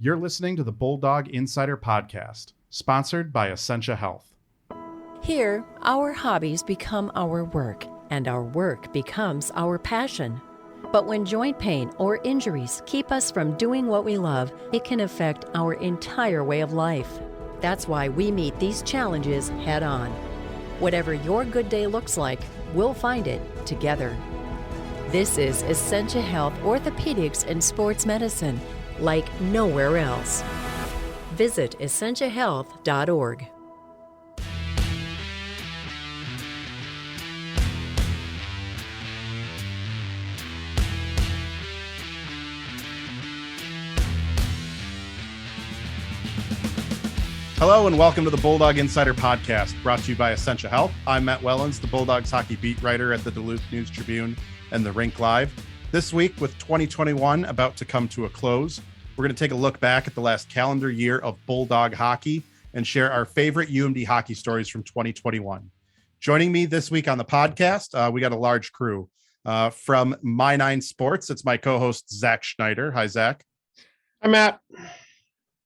You're listening to the Bulldog Insider podcast, sponsored by Essentia Health. Here, our hobbies become our work, and our work becomes our passion. But when joint pain or injuries keep us from doing what we love, it can affect our entire way of life. That's why we meet these challenges head on. Whatever your good day looks like, we'll find it together. This is Essentia Health Orthopedics and Sports Medicine, like nowhere else. Visit essentiahealth.org. Hello and welcome to the Bulldog Insider podcast, brought to you by Essentia Health. I'm Matt Wellens, the Bulldogs hockey beat writer at the Duluth News Tribune and the Rink Live. This week, with 2021 about to come to a close, we're going to take a look back at the last calendar year of Bulldog hockey and share our favorite UMD hockey stories from 2021. Joining me this week on the podcast, we got a large crew. From My9 Sports, it's my co-host, Zach Schneider. Hi, Zach. Hi, Matt.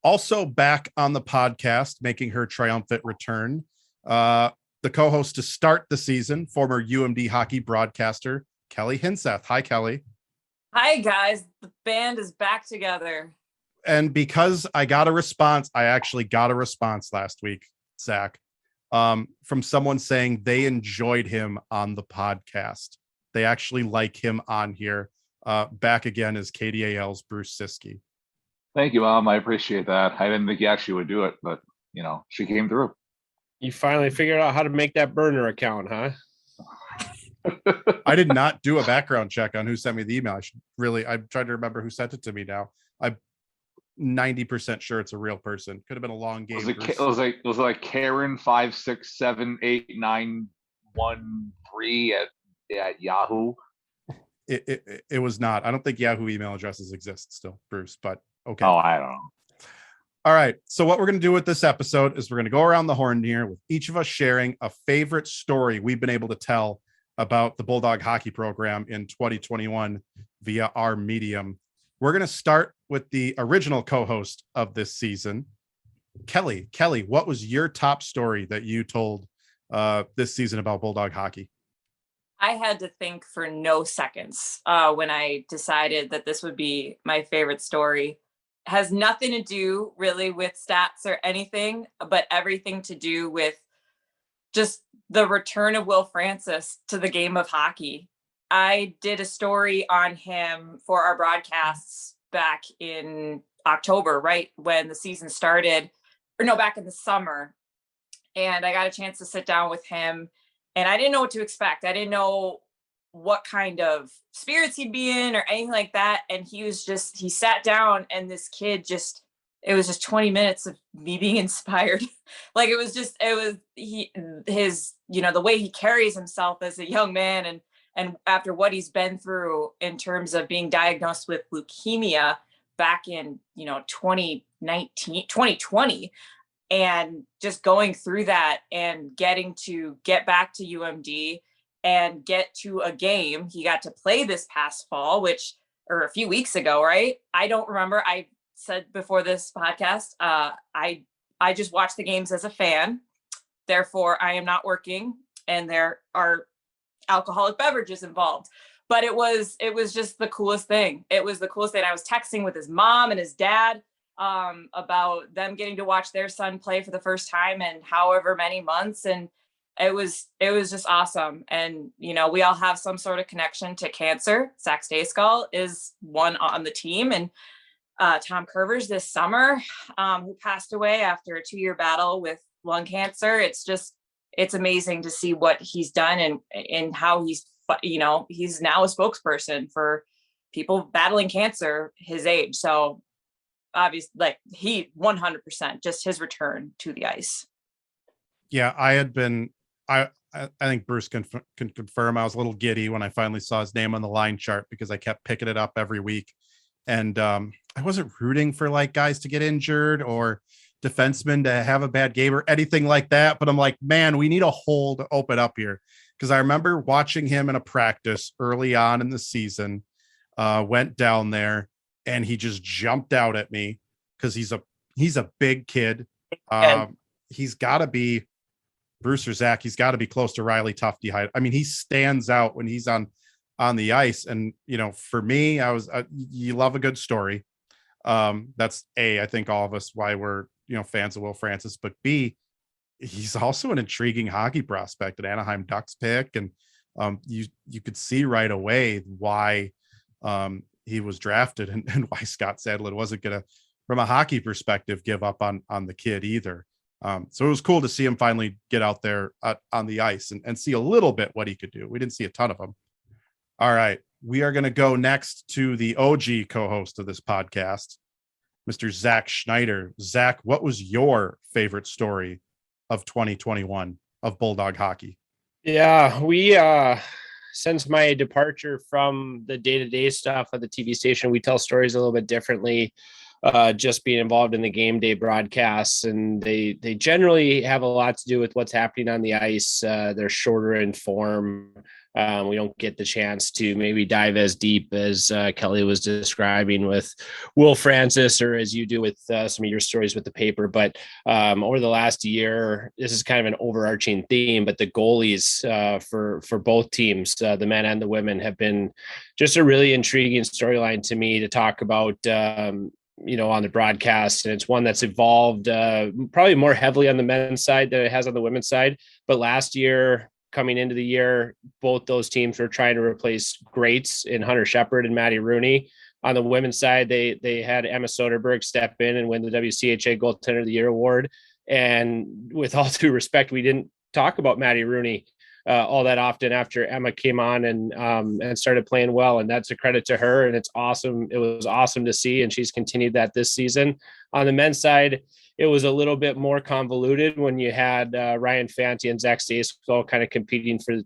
Also back on the podcast, making her triumphant return, the co-host to start the season, former UMD hockey broadcaster, Kelly Hinseth. Hi, Kelly. Hi, guys. The band is back together. And because I actually got a response last week, Zach, from someone saying they enjoyed him on the podcast. They actually like him on here. Back again is KDAL's Bruce Ciskie. Thank you, Mom. I appreciate that. I didn't think you actually would do it, but, she came through. You finally figured out how to make that burner account, huh? I did not do a background check on who sent me the email. I'm trying to remember who sent it to me now. I'm 90% sure it's a real person. Could have been a long game. It was like Karen 5678913 at Yahoo. It was not. I don't think Yahoo email addresses exist still, Bruce, but okay. Oh, I don't know. All right. So what we're going to do with this episode is we're going to go around the horn here with each of us sharing a favorite story we've been able to tell about the Bulldog hockey program in 2021 via our medium. We're going to start with the original co-host of this season, Kelly. Kelly, what was your top story that you told this season about Bulldog hockey? I had to think for no seconds when I decided that this would be my favorite story. Has nothing to do really with stats or anything, but everything to do with just the return of Will Francis to the game of hockey. I did a story on him for our broadcasts back in October, right when the season started, back in the summer. And I got a chance to sit down with him and I didn't know what to expect. I didn't know what kind of spirits he'd be in or anything like that. And he sat down and this kid it was just 20 minutes of me being inspired. Like the way he carries himself as a young man and after what he's been through in terms of being diagnosed with leukemia back in, 2020, and just going through that and getting to get back to UMD and get to a game. He got to play this past fall, or a few weeks ago, right? I don't remember. I said before this podcast, I just watch the games as a fan. Therefore, I am not working and there are alcoholic beverages involved. But it was just the coolest thing. It was the coolest thing. I was texting with his mom and his dad about them getting to watch their son play for the first time in however many months. And it was just awesome. And, we all have some sort of connection to cancer. Zach Schneider is one on the team. And Tom Curvers this summer, who passed away after a 2-year battle with lung cancer. It's amazing to see what he's done and how he's now a spokesperson for people battling cancer his age. So obviously, he 100% just his return to the ice. Yeah, I think Bruce can confirm I was a little giddy when I finally saw his name on the line chart because I kept picking it up every week. And I wasn't rooting for guys to get injured or defensemen to have a bad game or anything like that. But I'm like, man, we need a hole to open up here. Because I remember watching him in a practice early on in the season, went down there and he just jumped out at me because he's a big kid. He's got to be Bruce or Zach. He's got to be close to Riley Tufte height. I mean, he stands out when he's on the ice. And for me, you love a good story. That's I think all of us why we're fans of Will Francis, but B, he's also an intriguing hockey prospect, an Anaheim Ducks pick, and you could see right away why he was drafted and why Scott Sadler wasn't gonna, from a hockey perspective, give up on the kid either. So it was cool to see him finally get out there on the ice and see a little bit what he could do. We didn't see a ton of him. All right, we are going to go next to the OG co-host of this podcast, Mr. Zach Schneider. Zach, what was your favorite story of 2021 of Bulldog hockey? Yeah, we since my departure from the day-to-day stuff at the TV station, we tell stories a little bit differently. Just being involved in the game day broadcasts, and they generally have a lot to do with what's happening on the ice. They're shorter in form. We don't get the chance to maybe dive as deep as Kelly was describing with Will Francis, or as you do with some of your stories with the paper. But over the last year, this is kind of an overarching theme, but the goalies for both teams, the men and the women, have been just a really intriguing storyline to me to talk about, on the broadcast. And it's one that's evolved probably more heavily on the men's side than it has on the women's side. But last year, coming into the year, both those teams were trying to replace greats in Hunter Shepard and Maddie Rooney. On the women's side, they had Emma Soderberg step in and win the WCHA Goaltender of the Year award. And with all due respect, we didn't talk about Maddie Rooney all that often after Emma came on and started playing well. And that's a credit to her. And it's awesome. It was awesome to see. And she's continued that this season. On the men's side, it was a little bit more convoluted when you had Ryan Fanti and Zach Stacey kind of competing for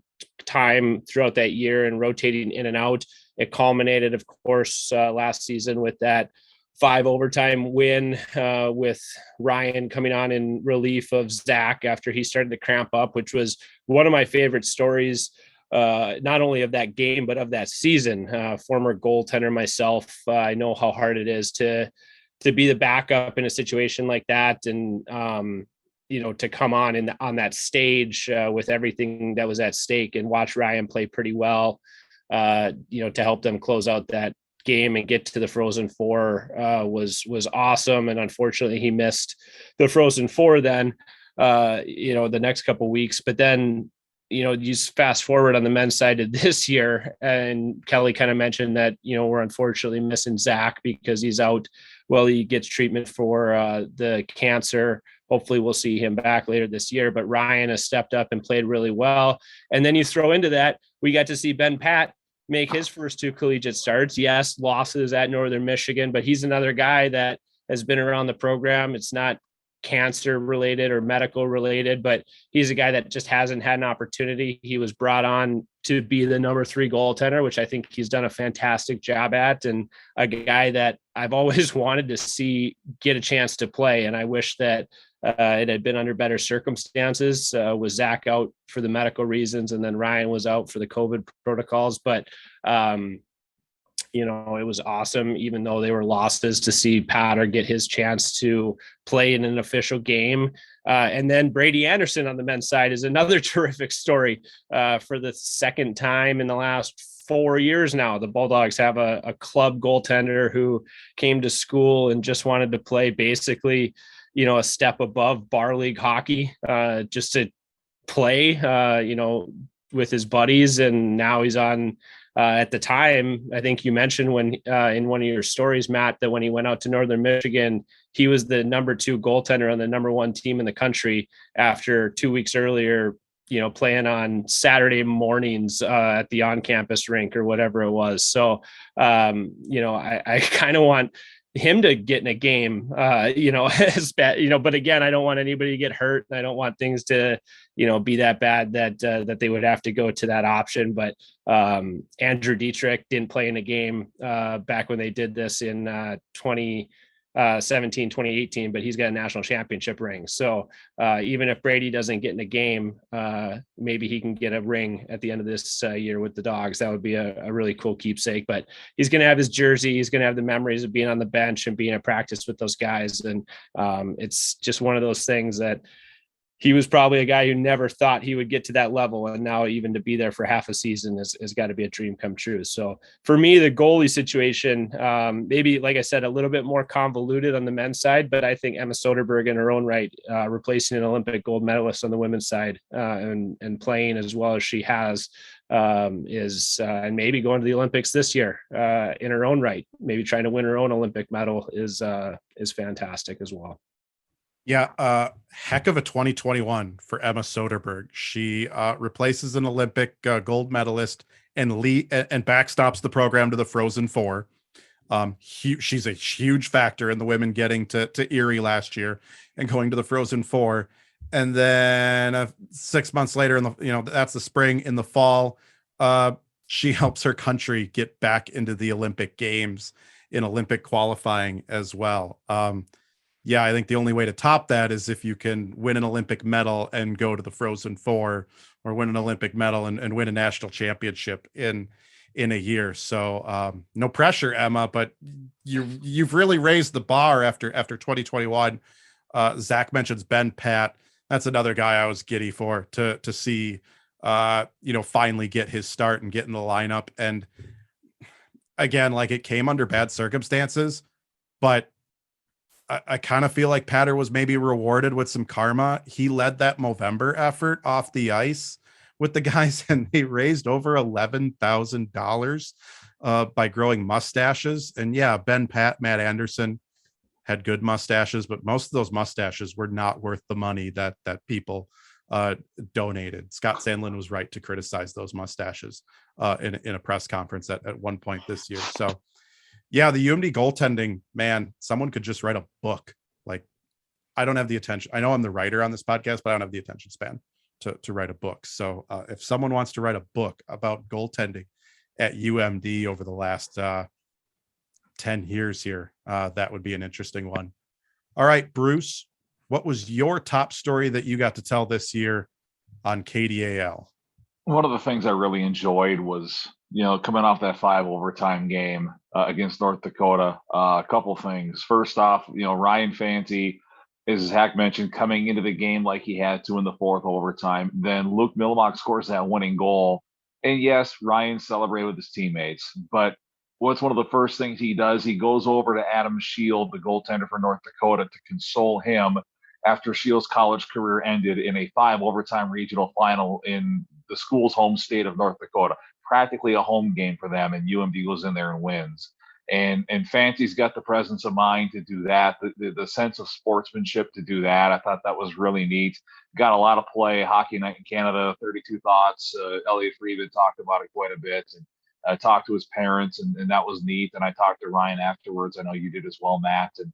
time throughout that year and rotating in and out. It culminated, of course, last season with that 5 overtime win with Ryan coming on in relief of Zach after he started to cramp up, which was one of my favorite stories, not only of that game, but of that season. Former goaltender myself, I know how hard it is to be the backup in a situation like that. And, to come on that stage with everything that was at stake and watch Ryan play pretty well, to help them close out that game and get to the Frozen Four was awesome. And unfortunately he missed the Frozen Four then, the next couple of weeks. But then, you just fast forward on the men's side of this year, and Kelly kind of mentioned that, we're unfortunately missing Zach because he's out while he gets treatment for the cancer. Hopefully we'll see him back later this year, but Ryan has stepped up and played really well. And then you throw into that, we got to see Ben Pat make his first 2 collegiate starts. Yes, losses at Northern Michigan, but he's another guy that has been around the program. It's not cancer related or medical related, but he's a guy that just hasn't had an opportunity. He was brought on to be the number 3 goaltender, which I think he's done a fantastic job at, and a guy that I've always wanted to see get a chance to play. And I wish that it had been under better circumstances, with Zach out for the medical reasons, and then Ryan was out for the COVID protocols. But it was awesome, even though they were losses, to see Patter get his chance to play in an official game. And then Brady Anderson on the men's side is another terrific story. For the second time in the last 4 years now, the Bulldogs have a club goaltender who came to school and just wanted to play basically, a step above bar league hockey, just to play, with his buddies. And now he's on, at the time, I think you mentioned when in one of your stories, Matt, that when he went out to Northern Michigan, he was the number 2 goaltender on the number 1 team in the country after 2 weeks earlier, playing on Saturday mornings at the on-campus rink or whatever it was. So, I kind of want him to get in a game, as bad, but again, I don't want anybody to get hurt. I don't want things to, be that bad that they would have to go to that option. But Andrew Dietrich didn't play in a game back when they did this in 2019 2018, but he's got a national championship ring. So even if Brady doesn't get in a game, maybe he can get a ring at the end of this year with the Dogs. That would be a really cool keepsake. But he's going to have his jersey. He's going to have the memories of being on the bench and being at practice with those guys. And it's just one of those things that he was probably a guy who never thought he would get to that level. And now even to be there for half a season has got to be a dream come true. So for me, the goalie situation, maybe, like I said, a little bit more convoluted on the men's side, but I think Emma Soderberg in her own right, replacing an Olympic gold medalist on the women's side and playing as well as she has and maybe going to the Olympics this year in her own right, maybe trying to win her own Olympic medal is fantastic as well. Yeah, heck of a 2021 for Emma Soderberg. She replaces an Olympic gold medalist and backstops the program to the Frozen Four. She's a huge factor in the women getting to Erie last year and going to the Frozen Four. And then 6 months later, that's the spring. In the fall, she helps her country get back into the Olympic Games in Olympic qualifying as well. Yeah, I think the only way to top that is if you can win an Olympic medal and go to the Frozen Four, or win an Olympic medal and win a national championship in a year. So no pressure, Emma, but you've really raised the bar after 2021. Zach mentions Ben Pat. That's another guy I was giddy for to see finally get his start and get in the lineup. And again, like, it came under bad circumstances, but I kind of feel like Patter was maybe rewarded with some karma. He led that Movember effort off the ice with the guys, and they raised over $11,000 by growing mustaches. And yeah, Matt Anderson had good mustaches, but most of those mustaches were not worth the money that people donated. Scott Sandlin was right to criticize those mustaches in a press conference at one point this year. So yeah, the UMD goaltending, man, someone could just write a book. Like, I don't have the attention. I know I'm the writer on this podcast, but I don't have the attention span to write a book. So if someone wants to write a book about goaltending at UMD over the last 10 years here, that would be an interesting one. All right, Bruce, what was your top story that you got to tell this year on KDAL? One of the things I really enjoyed was, coming off that 5 overtime game against North Dakota, a couple things. First off, Ryan Fanti, as Zach mentioned, coming into the game like he had to in the 4th overtime. Then Luke Milmock scores that winning goal. And yes, Ryan celebrated with his teammates. But what's one of the first things he does? He goes over to Adam Shield, the goaltender for North Dakota, to console him after Shield's college career ended in a 5 overtime regional final in the school's home state of North Dakota. Practically a home game for them, and UMD goes in there and wins. And Fanti's got the presence of mind to do that, the sense of sportsmanship to do that. I thought that was really neat. Got a lot of play. Hockey Night in Canada, 32 Thoughts. Elliot Friedman talked about it quite a bit, and talked to his parents, and that was neat. And I talked to Ryan afterwards. I know you did as well, Matt, and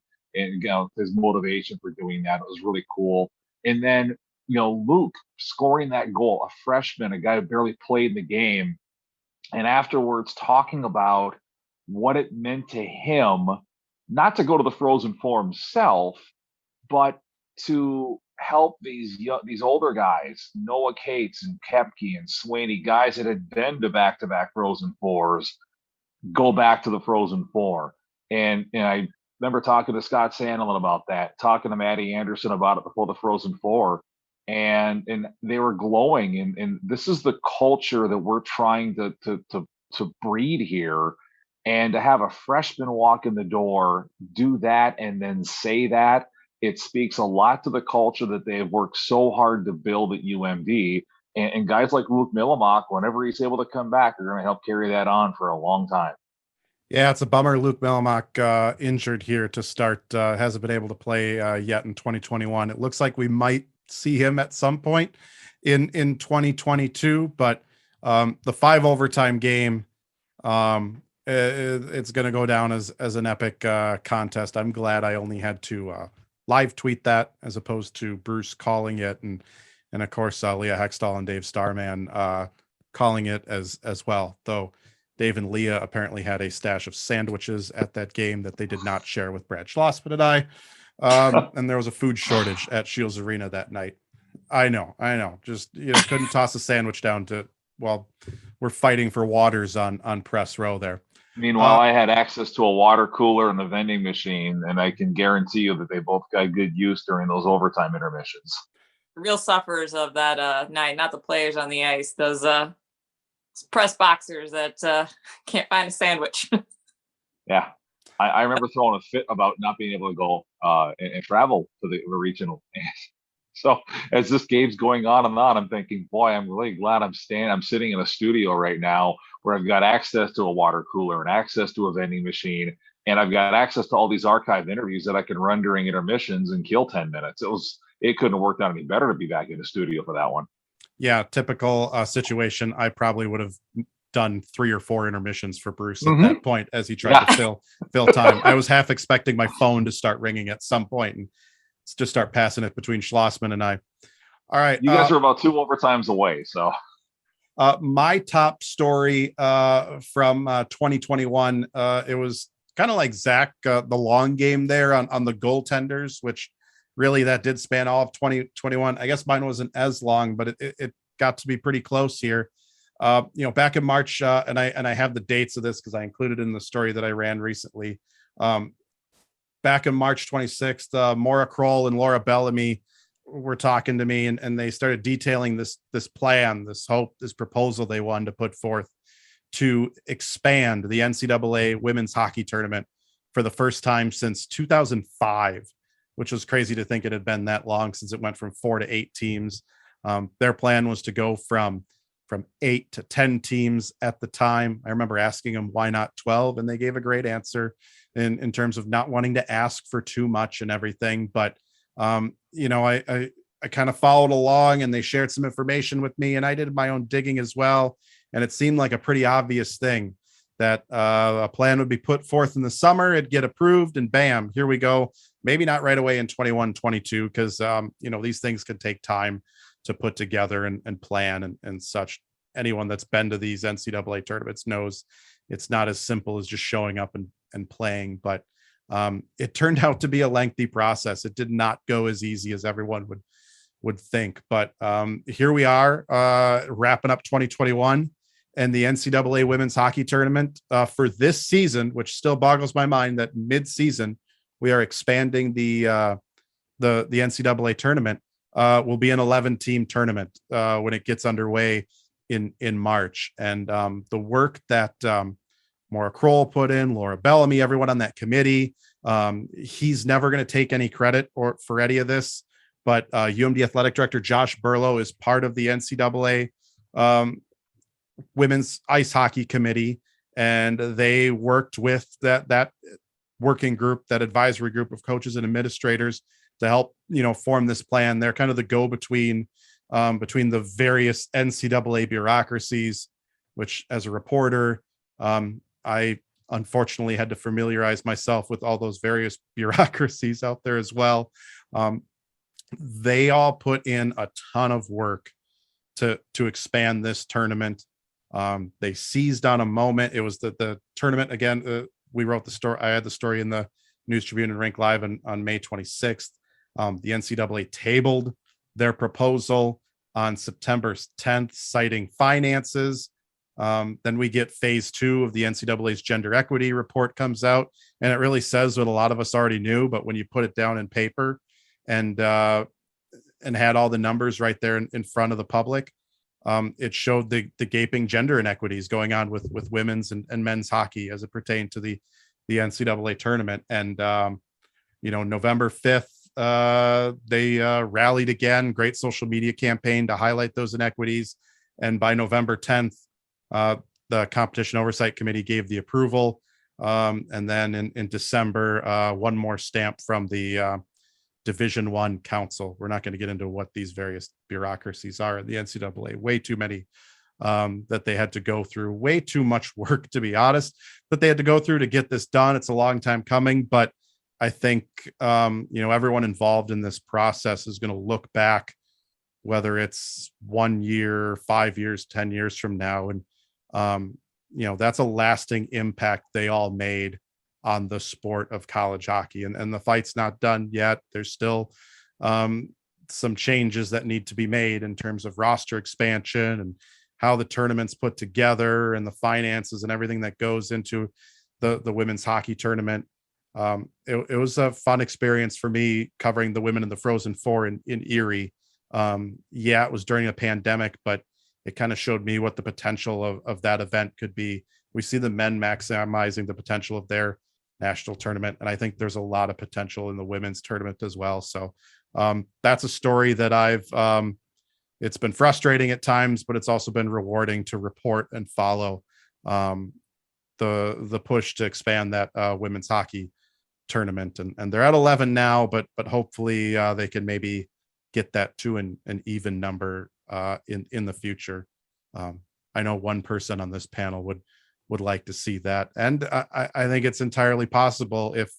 his motivation for doing that. It was really cool. And then, Luke scoring that goal, a freshman, a guy who barely played in the game, and afterwards talking about what it meant to him not to go to the Frozen Four himself, but to help these older guys, Noah Cates and Kepke and Sweeney, guys that had been to back-to-back Frozen Fours, go back to the Frozen Four. And I remember talking to Scott Sandlin about that, talking to Maddie Anderson about it before the Frozen Four, and they were glowing. And this is the culture that we're trying to breed here. And to have a freshman walk in the door, do that, and then say that, it speaks a lot to the culture that they have worked so hard to build at UMD. And guys like Luke Milmock, whenever he's able to come back, are going to help carry that on for a long time. Yeah, it's a bummer Luke Milmock injured here to start. Hasn't been able to play yet in 2021. It looks like we might see him at some point in 2022, but the 5 overtime game, it's going to go down as an epic contest. I'm glad I only had to live tweet that as opposed to Bruce calling it, and of course Leah Hextall and Dave Starman calling it as well. Though Dave and Leah apparently had a stash of sandwiches at that game that they did not share with Brad Schlossman and I. And there was a food shortage at Shields Arena that night. I know. Just, couldn't toss a sandwich down to, well, we're fighting for waters on press row there. Meanwhile, I had access to a water cooler and a vending machine, and I can guarantee you that they both got good use during those overtime intermissions. Real sufferers of that night, not the players on the ice. Those press boxers that can't find a sandwich. Yeah. I remember throwing a fit about not being able to go and travel to the regional. So as this game's going on and on, I'm thinking, boy, I'm really glad I'm sitting in a studio right now where I've got access to a water cooler and access to a vending machine, and I've got access to all these archived interviews that I can run during intermissions and kill 10 minutes. It couldn't have worked out any better to be back in the studio for that one. Yeah, typical situation. I probably would have done 3 or 4 intermissions for Bruce at that point as he tried to fill time. I was half expecting my phone to start ringing at some point and just start passing it between Schlossman and I. All right. You guys are about 2 overtimes away. So my top story from 2021, it was kind of like Zach, the long game there on the goaltenders, which really that did span all of 2021. I guess mine wasn't as long, but it got to be pretty close here. Back in March, and I have the dates of this because I included in the story that I ran recently. Back in March 26th, Maura Kroll and Laura Bellamy were talking to me, and they started detailing this plan, this proposal they wanted to put forth to expand the NCAA women's hockey tournament for the first time since 2005, which was crazy to think it had been that long since it went from 4 to 8 teams. Their plan was to go from 8 to 10 teams at the time. I remember asking them why not 12, and they gave a great answer in terms of not wanting to ask for too much and everything. But I kind of followed along, and they shared some information with me, and I did my own digging as well. And it seemed like a pretty obvious thing that a plan would be put forth in the summer, it'd get approved, and bam, here we go. Maybe not right away in 21-22, because these things can take time to put together and plan and such. Anyone that's been to these NCAA tournaments knows it's not as simple as just showing up and playing, but it turned out to be a lengthy process. It did not go as easy as everyone would think, but here we are wrapping up 2021 and the NCAA women's hockey tournament for this season, which still boggles my mind that mid-season we are expanding the NCAA tournament. Will be an 11-team tournament when it gets underway in March. And the work that Maura Kroll put in, Laura Bellamy, everyone on that committee, he's never going to take any credit for any of this, but UMD athletic director Josh Burlow is part of the NCAA women's ice hockey committee, and they worked with that working group, that advisory group of coaches and administrators to help form this plan. They're kind of the go-between between the various NCAA bureaucracies, which as a reporter, I unfortunately had to familiarize myself with all those various bureaucracies out there as well. They all put in a ton of work to expand this tournament. They seized on a moment. It was the tournament again. We wrote the story. I had the story in the News Tribune and Rink Live on May 26th. The NCAA tabled their proposal on September 10th, citing finances. Then we get phase 2 of the NCAA's gender equity report comes out, and it really says what a lot of us already knew, but when you put it down in paper and had all the numbers right there in front of the public, it showed the gaping gender inequities going on with women's and men's hockey as it pertained to the NCAA tournament. And November 5th, they rallied again, great social media campaign to highlight those inequities. And by November 10th, the Competition Oversight Committee gave the approval. And then in December, one more stamp from the Division I Council. We're not going to get into what these various bureaucracies are at the NCAA. Way too many that they had to go through. Way too much work, to be honest, that they had to go through to get this done. It's a long time coming, but I think everyone involved in this process is going to look back, whether it's 1 year, 5 years, 10 years from now, and that's a lasting impact they all made on the sport of college hockey. And the fight's not done yet. There's still some changes that need to be made in terms of roster expansion and how the tournament's put together and the finances and everything that goes into the women's hockey tournament. It was a fun experience for me covering the women in the Frozen Four in Erie. It was during a pandemic, but it kind of showed me what the potential of that event could be. We see the men maximizing the potential of their national tournament, and I think there's a lot of potential in the women's tournament as well. So that's a story that it's been frustrating at times, but it's also been rewarding to report and follow the push to expand that women's hockey tournament. And they're at 11 now, but hopefully they can maybe get that to an even number in the future. I know one person on this panel would like to see that, and I think it's entirely possible if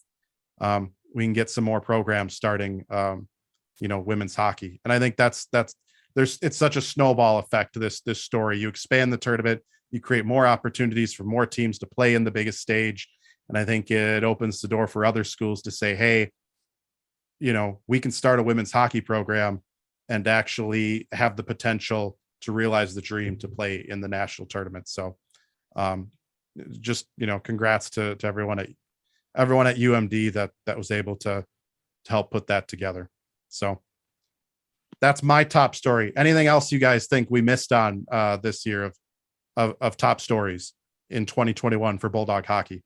we can get some more programs starting women's hockey. And I think it's such a snowball effect to this story. You expand the tournament, you create more opportunities for more teams to play in the biggest stage, and I think it opens the door for other schools to say, hey, we can start a women's hockey program and actually have the potential to realize the dream to play in the national tournament. So congrats to everyone at UMD that was able to help put that together. So that's my top story. Anything else you guys think we missed on this year of top stories in 2021 for Bulldog hockey?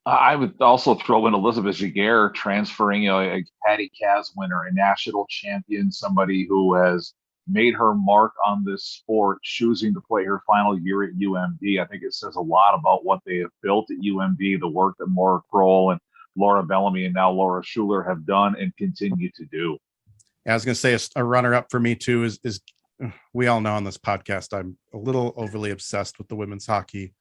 I would also throw in Elizabeth Jaguar transferring, a Patty Kaz winner, a national champion, somebody who has made her mark on this sport, choosing to play her final year at UMD. I think it says a lot about what they have built at UMD, the work that Maura Kroll and Laura Bellamy and now Laura Schuler have done and continue to do. I was going to say a runner-up for me too is we all know on this podcast I'm a little overly obsessed with the women's hockey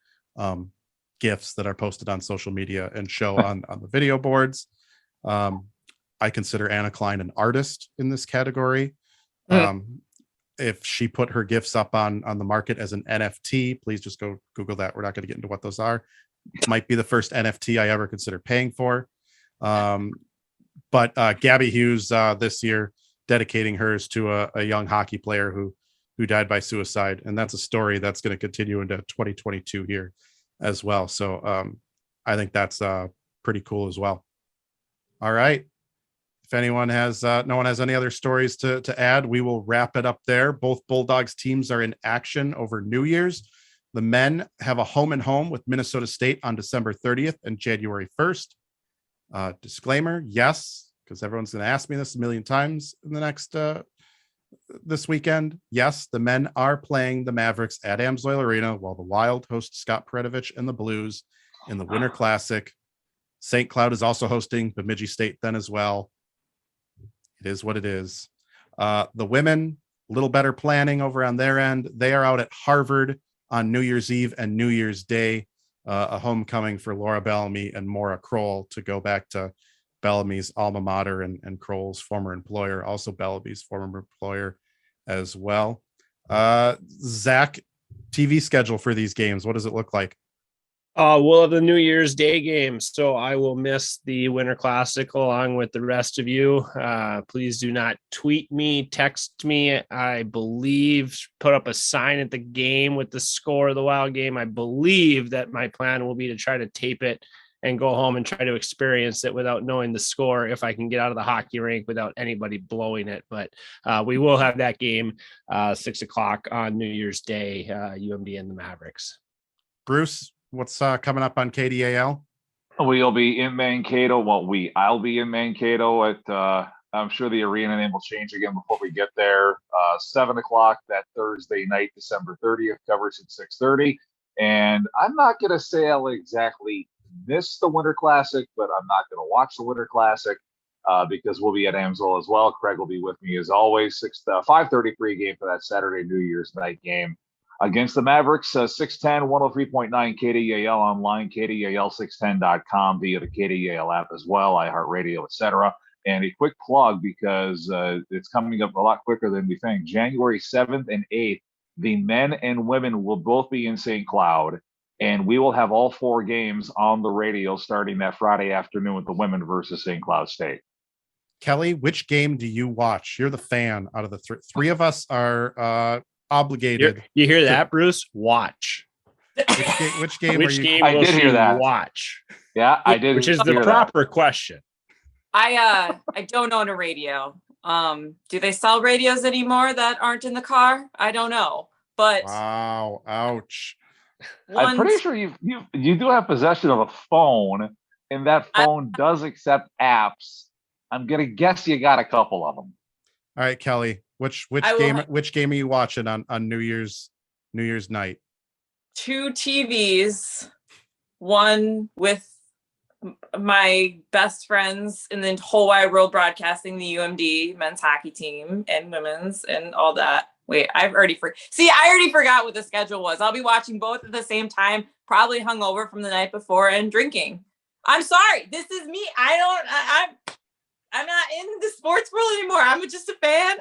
GIFs that are posted on social media and show on the video boards. I consider Anna Klein an artist in this category. If she put her GIFs up on the market as an NFT, please just go Google that. We're not going to get into what those are. It might be the first NFT I ever consider paying for. But Gabby Hughes this year dedicating hers to a young hockey player who died by suicide. And that's a story that's going to continue into 2022 here as well. So I think that's pretty cool as well. All right. If anyone has, no one has any other stories to add, we will wrap it up there. Both Bulldogs teams are in action over New Year's. The men have a home and home with Minnesota State on December 30th and January 1st. Disclaimer, yes, because everyone's going to ask me this a million times in the next this weekend. Yes, the men are playing the Mavericks at Amsoil Arena while the Wild host Scott Peredovich and the Blues in the Winter Classic. St. Cloud is also hosting Bemidji State then as well. It is what it is. The women, a little better planning over on their end. They are out at Harvard on New Year's Eve and New Year's Day. A homecoming for Laura Bellamy and Maura Kroll to go back to Bellamy's alma mater and Kroll's former employer, also Bellamy's former employer as well. Zach, TV schedule for these games, what does it look like? We'll have the New Year's Day game, so I will miss the Winter Classic along with the rest of you. Please do not tweet me, text me. I believe put up a sign at the game with the score of the Wild game. I believe that my plan will be to try to tape it and go home and try to experience it without knowing the score if I can get out of the hockey rink without anybody blowing it. But we will have that game 6:00 on New Year's Day, UMD and the Mavericks. Bruce, what's coming up on KDAL? We'll be in Mankato. I'll be in Mankato at, I'm sure the arena name will change again before we get there. 7:00 that Thursday night, December 30th, coverage at 6:30. And I'm not going to say I'll exactly miss the Winter Classic, but I'm not going to watch the Winter Classic because we'll be at Amsoil as well. Craig will be with me as always. 5:30 pregame for that Saturday New Year's night game against the Mavericks. 610, 103.9 KDAL online, KDAL610.com via the KDAL app as well, iHeartRadio, etc. And a quick plug because it's coming up a lot quicker than we think. January 7th and 8th, the men and women will both be in St. Cloud. And we will have all 4 games on the radio starting that Friday afternoon with the women versus St. Cloud State. Kelly, which game do you watch? You're the fan out of the three of us are obligated. You hear that, Bruce? Watch. Which game Which are you? game I will did she hear that. watch? Yeah, I did. Which is the hear that. proper question. I don't own a radio. Do they sell radios anymore that aren't in the car? I don't know. But Wow, ouch. I'm pretty sure you do have possession of a phone, and that phone does accept apps. I'm gonna guess you got a couple of them. All right, Kelly, which game are you watching on New Year's night? 2 TVs, one with my best friends in the whole wide world broadcasting, the UMD men's hockey team and women's and all that. Wait, I already forgot what the schedule was. I'll be watching both at the same time, probably hungover from the night before and drinking. I'm sorry. This is me. I'm not in the sports world anymore. I'm just a fan.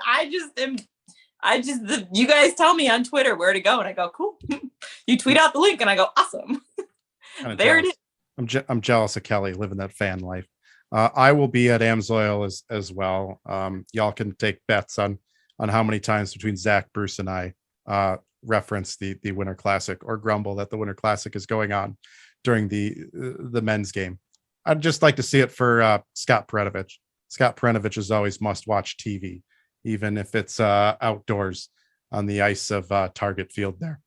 You guys tell me on Twitter where to go and I go, cool. You tweet out the link and I go, awesome. There it is. I'm jealous of Kelly living that fan life. I will be at Amsoil as well. Y'all can take bets on how many times between Zach, Bruce, and I reference the Winter Classic or grumble that the Winter Classic is going on during the men's game. I'd just like to see it for Scott Perenovich. Scott Perenovich is always must-watch TV, even if it's outdoors on the ice of Target Field there.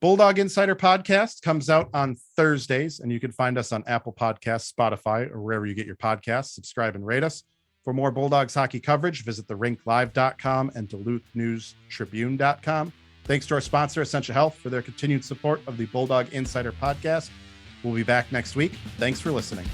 Bulldog Insider Podcast comes out on Thursdays, and you can find us on Apple Podcasts, Spotify, or wherever you get your podcasts. Subscribe and rate us. For more Bulldogs hockey coverage, visit therinklive.com and DuluthNewsTribune.com. Thanks to our sponsor, Essentia Health, for their continued support of the Bulldog Insider Podcast. We'll be back next week. Thanks for listening.